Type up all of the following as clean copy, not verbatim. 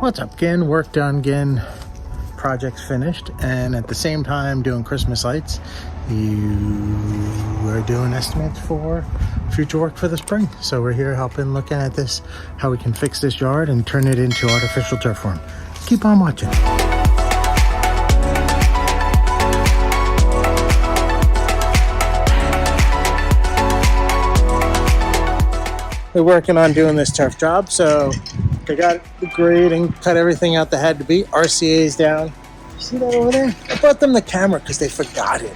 What's up, Gin? Work done, Gin. Project's finished, and at the same time doing Christmas lights. You are doing estimates for future work for the spring. So we're here helping, looking at this, how we can fix this yard and turn it into artificial turf form. Keep on watching. We're working on doing this turf job, so they got the grade and cut everything out that had to be. RCA's down. See that over there? I brought them the camera because they forgot it.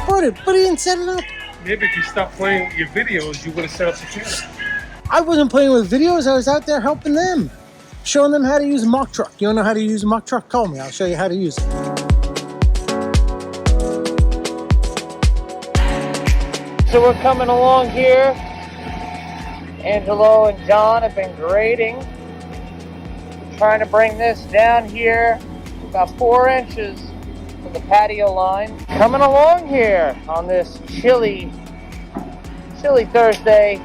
Brought it, but he didn't set it up. Maybe if you stopped playing with your videos, you would have set up the camera. I wasn't playing with videos. I was out there helping them, showing them how to use a mock truck. You don't know how to use a mock truck? Call me. I'll show you how to use it. So we're coming along here. Angelo and John have been grading. We're trying to bring this down here about 4 inches from the patio line. Coming along here on this chilly Thursday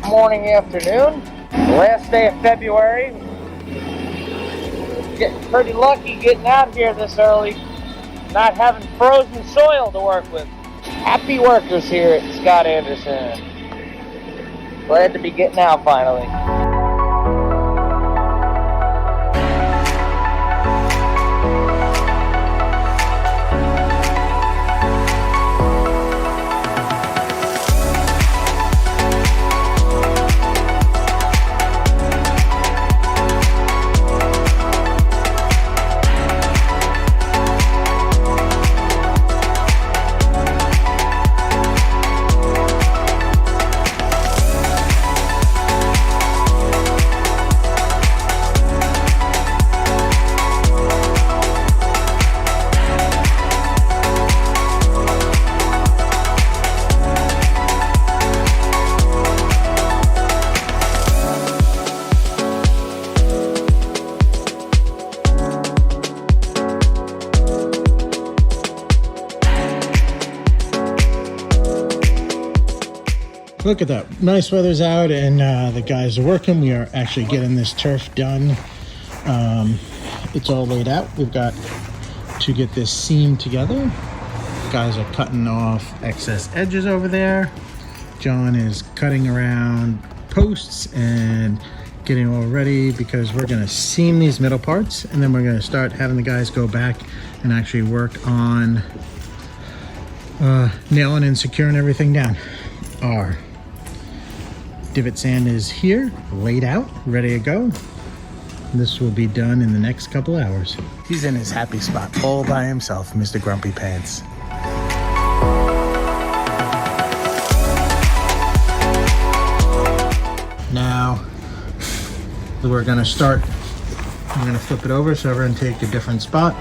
morning, afternoon. Last day of February. Getting pretty lucky getting out here this early, not having frozen soil to work with. Happy workers here at Scott Anderson. Glad to be getting out finally. Look at that. Nice weather's out and the guys are working. We are actually getting this turf done. It's all laid out. We've got to get this seam together. Guys are cutting off excess edges over there. John is cutting around posts and getting all ready because we're going to seam these middle parts, and then we're going to start having the guys go back and actually work on nailing and securing everything down. Our divot sand is here, laid out, ready to go. This will be done in the next couple hours. He's in his happy spot all by himself, Mr. Grumpy Pants. Now, we're gonna flip it over so everyone take a different spot.